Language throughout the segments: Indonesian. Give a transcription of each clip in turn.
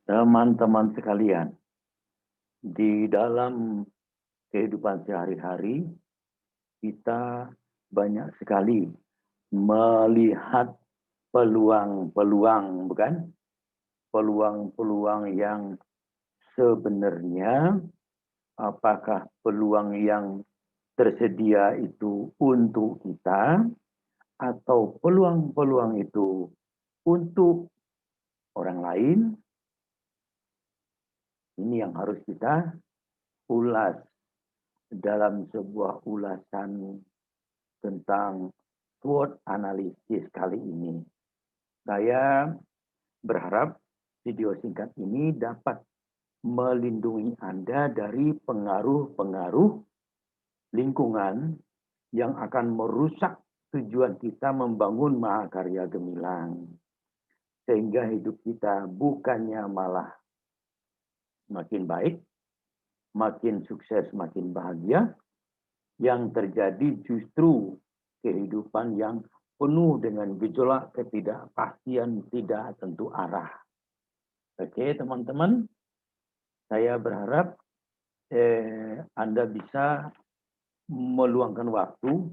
Teman-teman sekalian, di dalam kehidupan sehari-hari, kita banyak sekali melihat peluang-peluang, bukan? Peluang-peluang yang sebenarnya apakah peluang yang tersedia itu untuk kita atau peluang-peluang itu untuk orang lain. Ini yang harus kita ulas dalam sebuah ulasan tentang SWOT analisis kali ini. Saya berharap video singkat ini dapat melindungi Anda dari pengaruh-pengaruh lingkungan yang akan merusak tujuan kita membangun mahakarya gemilang. Sehingga hidup kita bukannya malah makin baik, makin sukses, makin bahagia. Yang terjadi justru kehidupan yang penuh dengan gejolak, ketidakpastian, tidak tentu arah. Oke, teman-teman, saya berharap Anda bisa meluangkan waktu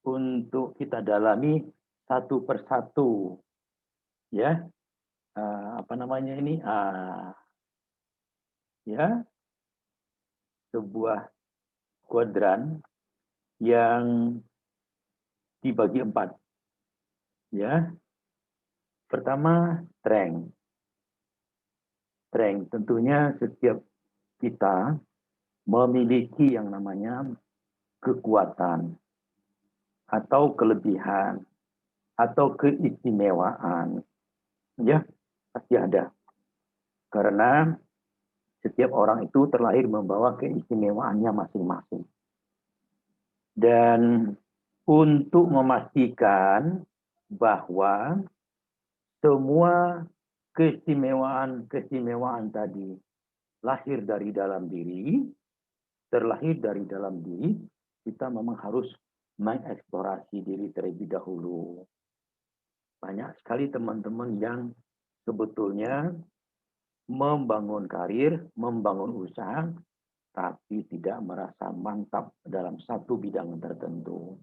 untuk kita dalami satu persatu, ya, apa namanya ini, ya, sebuah kuadran yang dibagi 4, ya. Pertama, strength. Strength tentunya setiap kita memiliki yang namanya kekuatan atau kelebihan atau keistimewaan, ya, pasti ada. Karena setiap orang itu terlahir membawa keistimewaannya masing-masing. Dan untuk memastikan bahwa semua keistimewaan tadi lahir dari dalam diri, terlahir dari dalam diri, kita memang harus mengeksplorasi diri terlebih dahulu. Banyak sekali teman-teman yang sebetulnya membangun karir, membangun usaha, tapi tidak merasa mantap dalam satu bidang tertentu.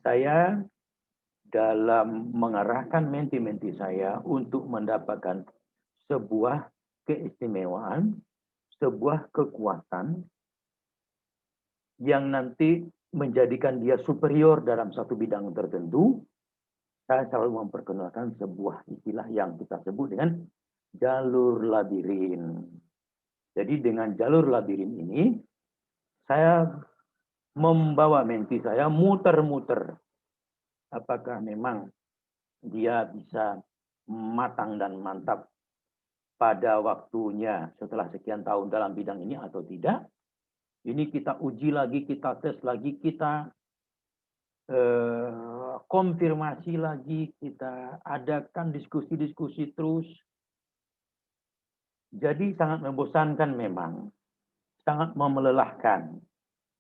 Saya dalam mengarahkan menti-menti saya untuk mendapatkan sebuah keistimewaan, sebuah kekuatan yang nanti menjadikan dia superior dalam satu bidang tertentu, saya selalu memperkenalkan sebuah istilah yang kita sebut dengan jalur labirin. Jadi dengan jalur labirin ini, saya membawa menti saya muter-muter. Apakah memang dia bisa matang dan mantap pada waktunya setelah sekian tahun dalam bidang ini atau tidak? Ini kita uji lagi, kita tes lagi, kita konfirmasi lagi, kita adakan diskusi-diskusi terus. Jadi sangat membosankan memang, sangat melelahkan,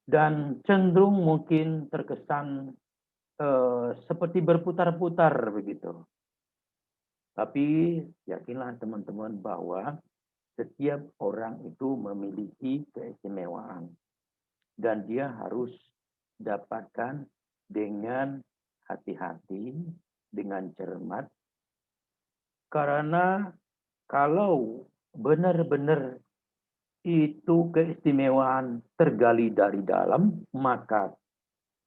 dan cenderung mungkin terkesan seperti berputar-putar begitu. Tapi yakinlah teman-teman bahwa setiap orang itu memiliki keistimewaan dan dia harus dapatkan dengan hati-hati, dengan cermat, karena kalau benar-benar itu keistimewaan tergali dari dalam, maka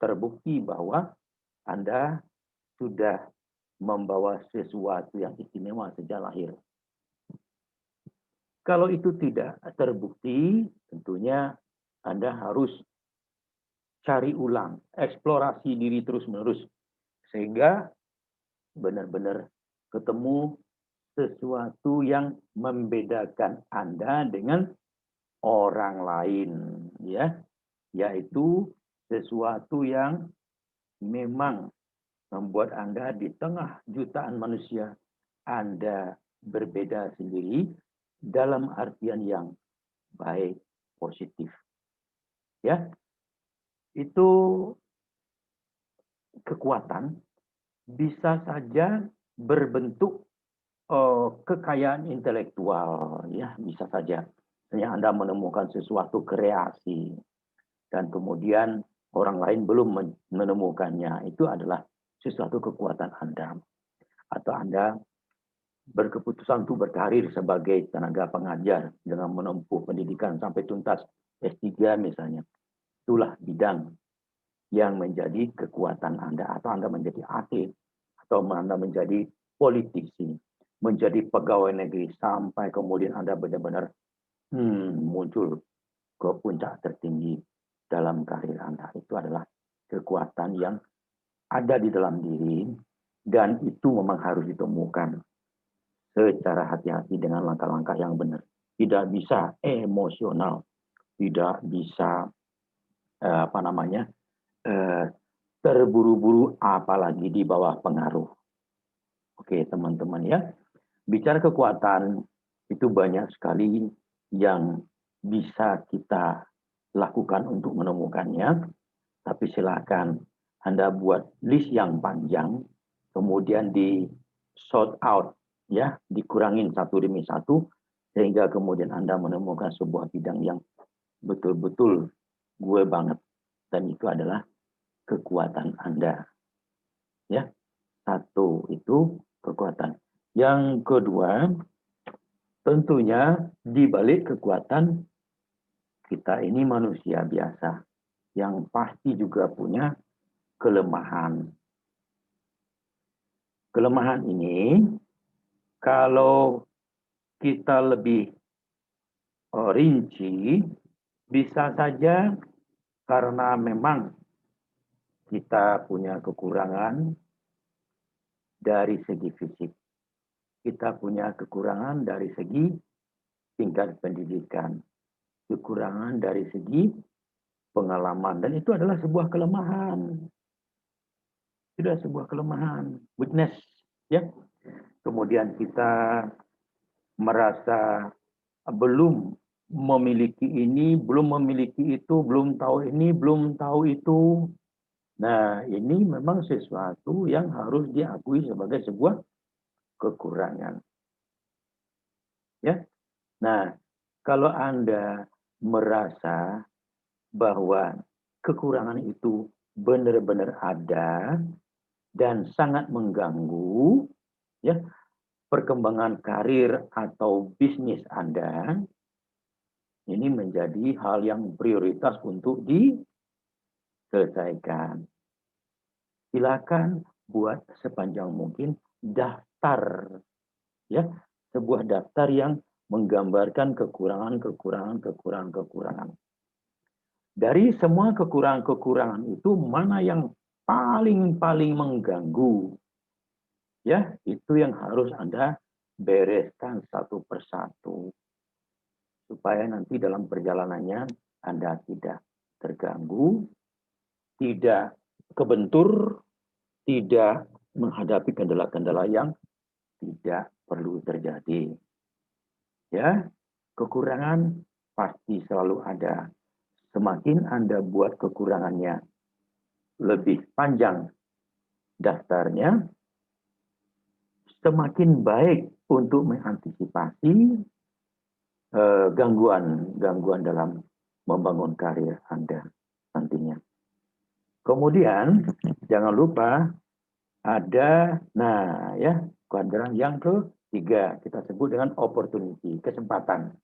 terbukti bahwa Anda sudah membawa sesuatu yang istimewa sejak lahir. Kalau itu tidak terbukti, tentunya Anda harus cari ulang, eksplorasi diri terus-menerus, sehingga benar-benar ketemu sesuatu yang membedakan Anda dengan orang lain, ya, yaitu sesuatu yang memang membuat Anda di tengah jutaan manusia, Anda berbeda sendiri dalam artian yang baik, positif. Ya, itu kekuatan bisa saja berbentuk kekayaan intelektual, ya bisa saja. Misalnya Anda menemukan sesuatu kreasi dan kemudian orang lain belum menemukannya, itu adalah sesuatu kekuatan Anda. Atau Anda berkeputusan untuk berkarir sebagai tenaga pengajar dengan menempuh pendidikan sampai tuntas S3 misalnya. Itulah bidang yang menjadi kekuatan Anda. Atau Anda menjadi atlet, atau Anda menjadi politisi, menjadi pegawai negeri, sampai kemudian Anda benar-benar muncul ke puncak tertinggi dalam karir Anda. Itu adalah kekuatan yang ada di dalam diri, dan itu memang harus ditemukan secara hati-hati dengan langkah-langkah yang benar. Tidak bisa emosional, tidak bisa terburu-buru, apalagi di bawah pengaruh. Oke, teman-teman ya. Bicara kekuatan, itu banyak sekali yang bisa kita lakukan untuk menemukannya. Tapi silakan Anda buat list yang panjang, kemudian di sort out, ya, dikurangin satu demi satu, sehingga kemudian Anda menemukan sebuah bidang yang betul-betul gue banget. Dan itu adalah kekuatan Anda. Ya, satu itu kekuatan. Yang kedua, tentunya di balik kekuatan, kita ini manusia biasa yang pasti juga punya kelemahan. Kelemahan ini kalau kita lebih rinci, bisa saja karena memang kita punya kekurangan dari segi fisik. Kita punya kekurangan dari segi tingkat pendidikan. Kekurangan dari segi pengalaman. Dan itu adalah sebuah kelemahan. Itu adalah sebuah kelemahan. Weakness. Ya. Kemudian kita merasa belum memiliki ini, belum memiliki itu, belum tahu ini, belum tahu itu. Nah, ini memang sesuatu yang harus diakui sebagai sebuah kekurangan. Ya. Nah, kalau Anda merasa bahwa kekurangan itu benar-benar ada dan sangat mengganggu ya perkembangan karir atau bisnis Anda, ini menjadi hal yang prioritas untuk diselesaikan. Silakan buat sepanjang mungkin daftar, ya, sebuah daftar yang menggambarkan kekurangan. Dari semua kekurangan itu, mana yang paling mengganggu, ya, itu yang harus Anda bereskan satu persatu, supaya nanti dalam perjalanannya Anda tidak terganggu, tidak kebentur, tidak menghadapi kendala-kendala yang tidak perlu terjadi. Ya, kekurangan pasti selalu ada. Semakin Anda buat kekurangannya lebih panjang daftarnya, semakin baik untuk mengantisipasi gangguan dalam membangun karir Anda nantinya. Kemudian jangan lupa ada, nah ya, kuadran yang ketiga, kita sebut dengan opportunity, kesempatan.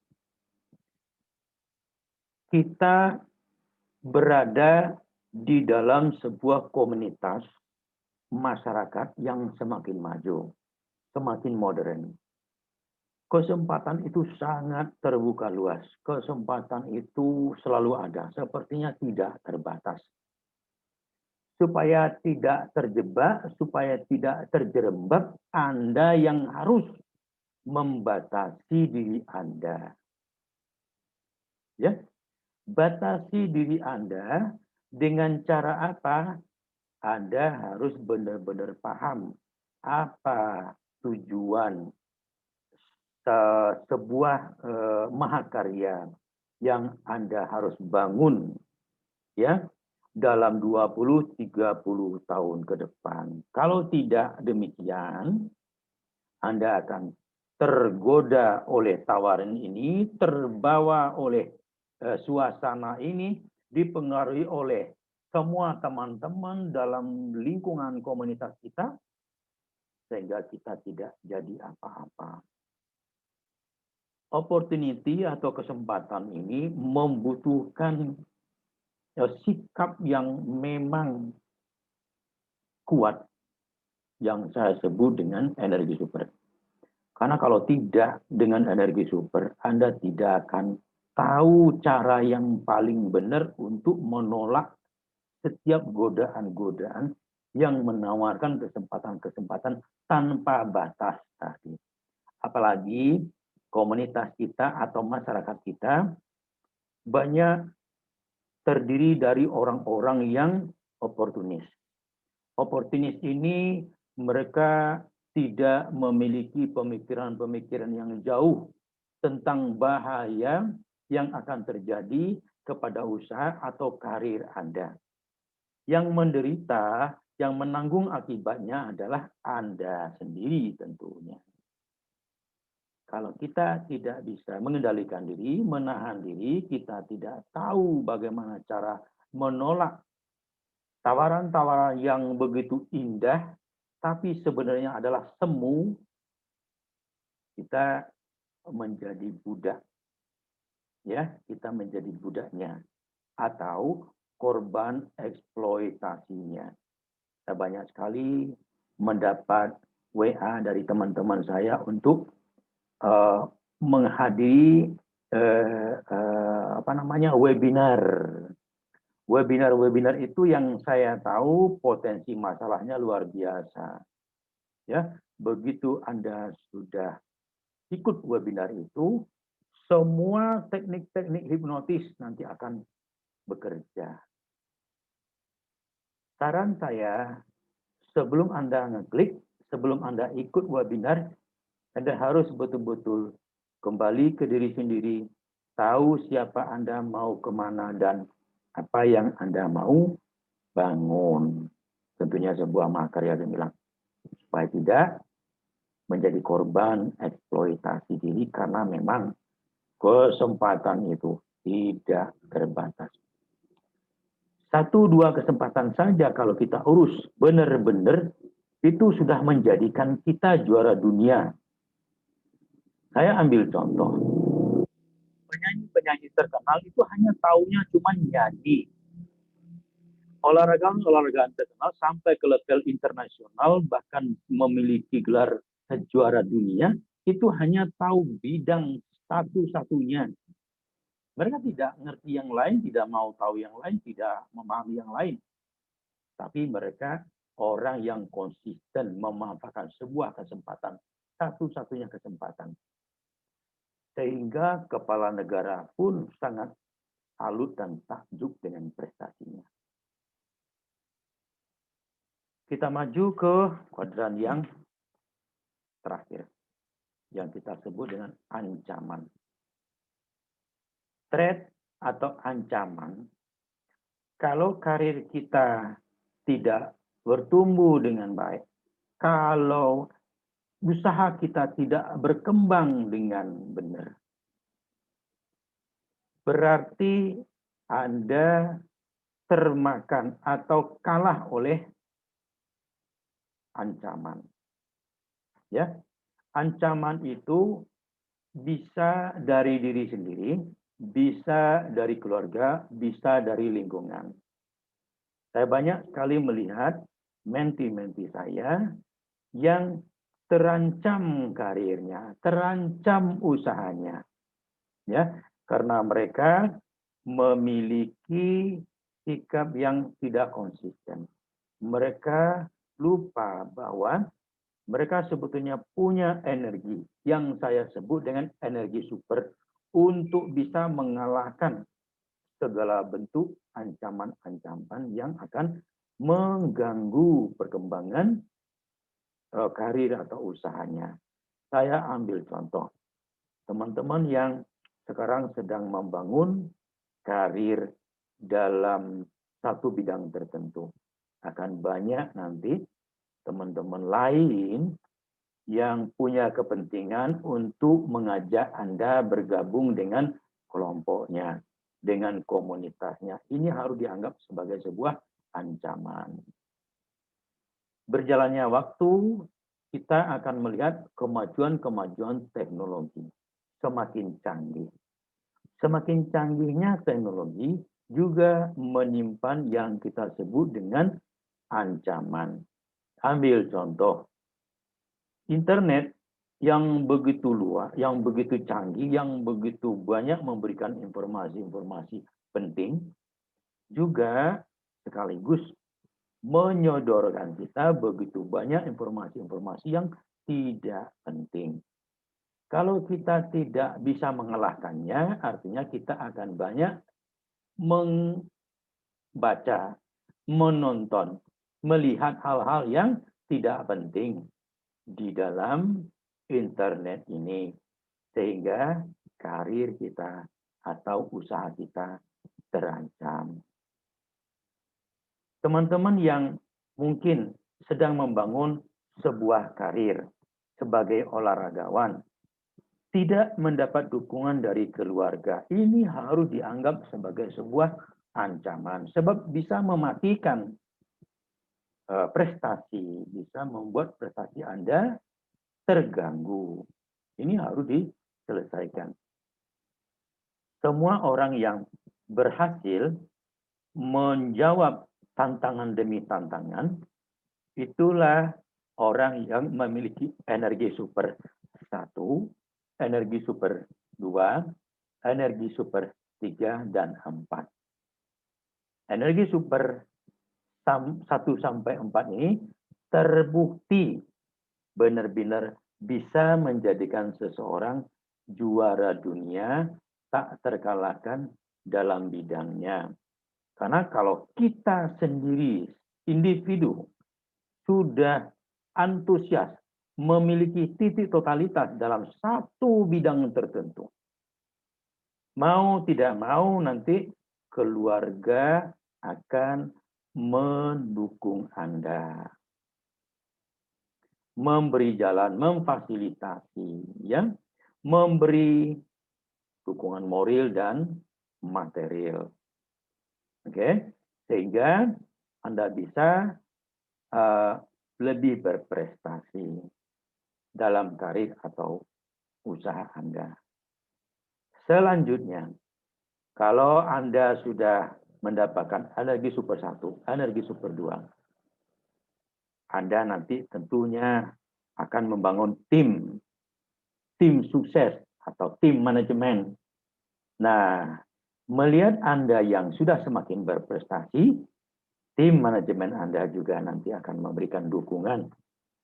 Kita berada di dalam sebuah komunitas masyarakat yang semakin maju, semakin modern. Kesempatan itu sangat terbuka luas. Kesempatan itu selalu ada, sepertinya tidak terbatas. Supaya tidak terjebak, supaya tidak terjerembab, Anda yang harus membatasi diri Anda. Ya, batasi diri Anda dengan cara apa? Anda harus benar-benar paham apa tujuan sebuah mahakarya yang Anda harus bangun ya dalam 20-30 tahun ke depan. Kalau tidak demikian, Anda akan tergoda oleh tawaran ini, terbawa oleh suasana ini, dipengaruhi oleh semua teman-teman dalam lingkungan komunitas kita, sehingga kita tidak jadi apa-apa. Opportunity atau kesempatan ini membutuhkan sikap yang memang kuat, yang saya sebut dengan energi super. Karena kalau tidak dengan energi super, Anda tidak akan tahu cara yang paling benar untuk menolak setiap godaan-godaan yang menawarkan kesempatan-kesempatan tanpa batas tadi. Apalagi komunitas kita atau masyarakat kita banyak terdiri dari orang-orang yang oportunis. Oportunis ini mereka tidak memiliki pemikiran-pemikiran yang jauh tentang bahaya yang akan terjadi kepada usaha atau karir Anda. Yang menderita, yang menanggung akibatnya adalah Anda sendiri tentunya. Kalau kita tidak bisa mengendalikan diri, menahan diri, kita tidak tahu bagaimana cara menolak tawaran-tawaran yang begitu indah, tapi sebenarnya adalah semu, kita menjadi budak. Ya, kita menjadi budaknya atau korban eksploitasinya. Saya banyak sekali mendapat WA dari teman-teman saya untuk menghadiri webinar. Webinar itu yang saya tahu potensi masalahnya luar biasa. Ya, begitu Anda sudah ikut webinar itu, semua teknik-teknik hipnotis nanti akan bekerja. Saran saya, sebelum Anda ngeklik, sebelum Anda ikut webinar, Anda harus betul-betul kembali ke diri sendiri, tahu siapa Anda mau kemana dan apa yang Anda mau bangun. Tentunya sebuah makarya yang bilang, supaya tidak menjadi korban eksploitasi diri karena memang kesempatan itu tidak terbatas. 1-2 kesempatan saja kalau kita urus benar-benar itu sudah menjadikan kita juara dunia. Saya ambil contoh. Penyanyi-penyanyi terkenal itu hanya taunya cuma nyanyi. Olahraga terkenal sampai ke level internasional, bahkan memiliki gelar juara dunia, itu hanya tahu bidang satu-satunya. Mereka tidak ngerti yang lain, tidak mau tahu yang lain, tidak memahami yang lain. Tapi mereka orang yang konsisten memanfaatkan sebuah kesempatan, satu-satunya kesempatan. Sehingga kepala negara pun sangat salut dan takjub dengan prestasinya. Kita maju ke kuadran yang terakhir, yang kita sebut dengan ancaman. Threat atau ancaman, kalau karir kita tidak bertumbuh dengan baik, kalau usaha kita tidak berkembang dengan benar, berarti Anda termakan atau kalah oleh ancaman. Ya, ancaman itu bisa dari diri sendiri, bisa dari keluarga, bisa dari lingkungan. Saya banyak sekali melihat menti-menti saya yang terancam karirnya, terancam usahanya. Ya, karena mereka memiliki sikap yang tidak konsisten. Mereka lupa bahwa mereka sebetulnya punya energi yang saya sebut dengan energi super untuk bisa mengalahkan segala bentuk ancaman-ancaman yang akan mengganggu perkembangan karir atau usahanya. Saya ambil contoh teman-teman yang sekarang sedang membangun karir dalam satu bidang tertentu. Akan banyak nanti teman-teman lain yang punya kepentingan untuk mengajak Anda bergabung dengan kelompoknya, dengan komunitasnya. Ini harus dianggap sebagai sebuah ancaman. Berjalannya waktu, kita akan melihat kemajuan-kemajuan teknologi semakin canggih. Semakin canggihnya teknologi juga menyimpan yang kita sebut dengan ancaman. Ambil contoh, internet yang begitu luas, yang begitu canggih, yang begitu banyak memberikan informasi-informasi penting, juga sekaligus menyodorkan kita begitu banyak informasi-informasi yang tidak penting. Kalau kita tidak bisa mengalahkannya, artinya kita akan banyak membaca, menonton, melihat hal-hal yang tidak penting di dalam internet ini. Sehingga karir kita atau usaha kita terancam. Teman-teman yang mungkin sedang membangun sebuah karir sebagai olahragawan, tidak mendapat dukungan dari keluarga, ini harus dianggap sebagai sebuah ancaman. Sebab bisa mematikan prestasi, bisa membuat prestasi Anda terganggu. Ini harus diselesaikan. Semua orang yang berhasil menjawab tantangan demi tantangan, itulah orang yang memiliki energi super 1, energi super 2, energi super 3, dan 4. Energi super 1 sampai 4 ini terbukti benar-benar bisa menjadikan seseorang juara dunia tak terkalahkan dalam bidangnya. Karena kalau kita sendiri, individu, sudah antusias, memiliki titik totalitas dalam satu bidang tertentu, mau tidak mau nanti keluarga akan mendukung Anda, memberi jalan, memfasilitasi, ya, memberi dukungan moral dan material. Oke, sehingga Anda bisa lebih berprestasi dalam karir atau usaha Anda. Selanjutnya, kalau Anda sudah mendapatkan energi super 1, energi super 2, Anda nanti tentunya akan membangun tim sukses atau tim manajemen. Nah, melihat Anda yang sudah semakin berprestasi, tim manajemen Anda juga nanti akan memberikan dukungan.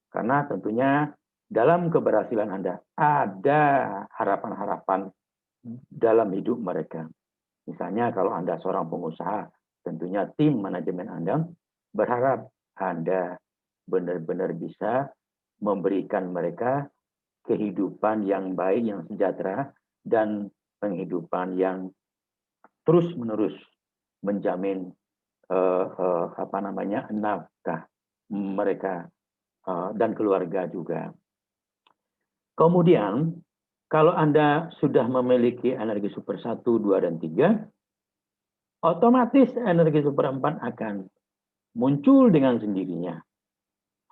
Karena tentunya dalam keberhasilan Anda ada harapan-harapan dalam hidup mereka. Misalnya kalau Anda seorang pengusaha, tentunya tim manajemen Anda berharap Anda benar-benar bisa memberikan mereka kehidupan yang baik, yang sejahtera, dan penghidupan yang terus-menerus menjamin nafkah mereka dan keluarga juga. Kemudian, kalau Anda sudah memiliki energi super 1, 2, dan 3, otomatis energi super 4 akan muncul dengan sendirinya.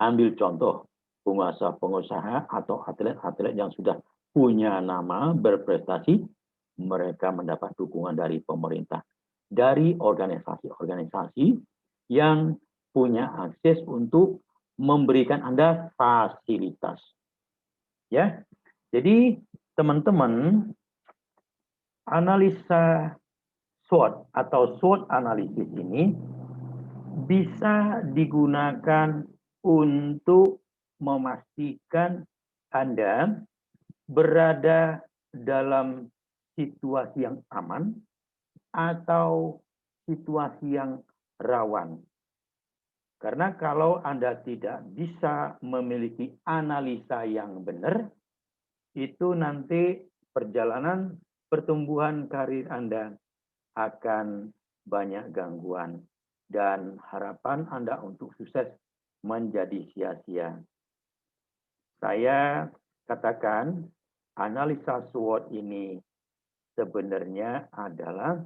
Ambil contoh, pengusaha atau atlet-atlet yang sudah punya nama, berprestasi, mereka mendapat dukungan dari pemerintah, dari organisasi-organisasi yang punya akses untuk memberikan Anda fasilitas. Ya, jadi teman-teman, analisa SWOT atau SWOT analisis ini bisa digunakan untuk memastikan Anda berada dalam situasi yang aman atau situasi yang rawan. Karena kalau Anda tidak bisa memiliki analisa yang benar, itu nanti perjalanan pertumbuhan karir Anda akan banyak gangguan dan harapan Anda untuk sukses menjadi sia-sia. saya katakan analisa SWOT ini sebenarnya adalah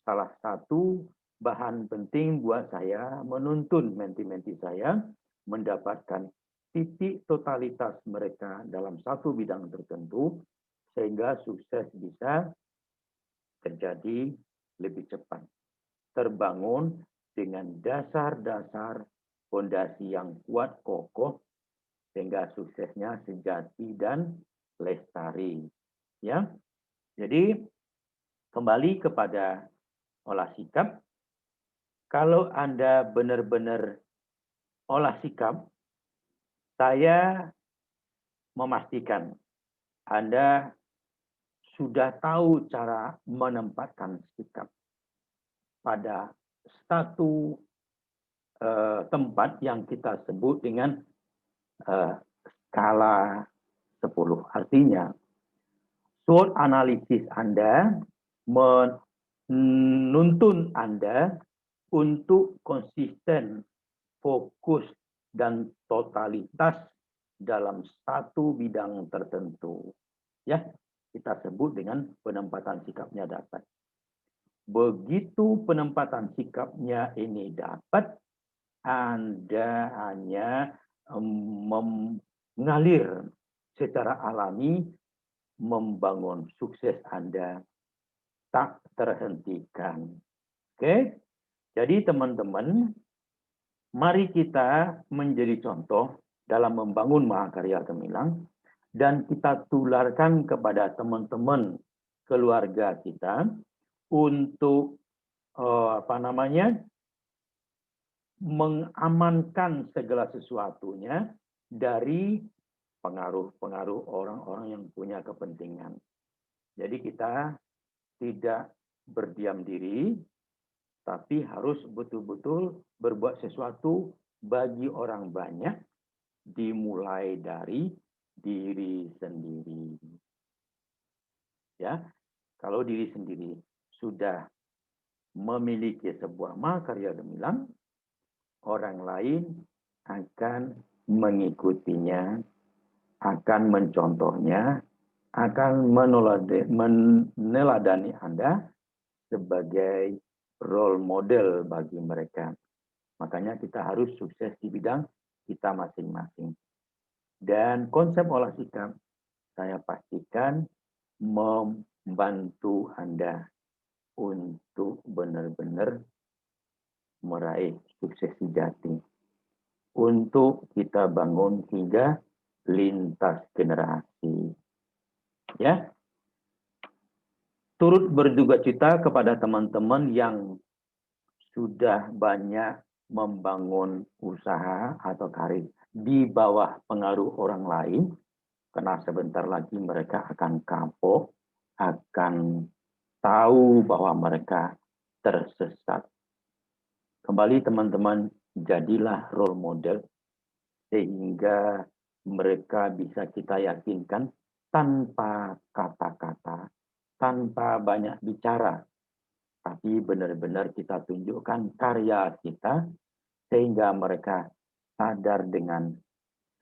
salah satu bahan penting buat saya menuntun menti-menti saya mendapatkan titik totalitas mereka dalam satu bidang tertentu sehingga sukses bisa terjadi lebih cepat. Terbangun dengan dasar-dasar fondasi yang kuat kokoh sehingga suksesnya sejati dan lestari. Ya. Jadi kembali kepada olah sikap. Kalau Anda benar-benar olah sikap, saya memastikan Anda sudah tahu cara menempatkan sikap pada satu tempat yang kita sebut dengan skala 10. Artinya, SWOT analisis Anda menuntun Anda untuk konsisten, fokus, dan totalitas dalam satu bidang tertentu. Ya, kita sebut dengan penempatan sikapnya dapat. Begitu penempatan sikapnya ini dapat, Anda hanya mengalir secara alami membangun sukses Anda tak terhentikan. Oke, jadi teman-teman, mari kita menjadi contoh dalam membangun Mahakarya Gemilang dan kita tularkan kepada teman-teman keluarga kita untuk mengamankan segala sesuatunya dari pengaruh-pengaruh orang-orang yang punya kepentingan. Jadi kita tidak berdiam diri, tapi harus betul-betul berbuat sesuatu bagi orang banyak, dimulai dari diri sendiri. Ya, kalau diri sendiri sudah memiliki sebuah Mahakarya Gemilang, orang lain akan mengikutinya, akan mencontohnya, akan meneladani Anda sebagai role model bagi mereka. Makanya kita harus sukses di bidang kita masing-masing. Dan konsep olah sikap, saya pastikan membantu Anda untuk benar-benar meraih sukses sejati. Untuk kita bangun hingga lintas generasi. Ya, turut berduka cita kepada teman-teman yang sudah banyak membangun usaha atau karir di bawah pengaruh orang lain, karena sebentar lagi mereka akan kapok, akan tahu bahwa mereka tersesat. Kembali teman-teman, jadilah role model sehingga mereka bisa kita yakinkan tanpa kata-kata, tanpa banyak bicara, tapi benar-benar kita tunjukkan karya kita sehingga mereka sadar dengan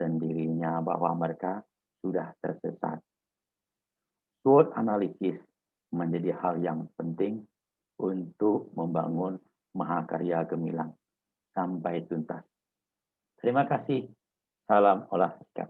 sendirinya bahwa mereka sudah tersesat. SWOT analisis menjadi hal yang penting untuk membangun Mahakarya Gemilang sampai tuntas. Terima kasih. Salam olah sikap.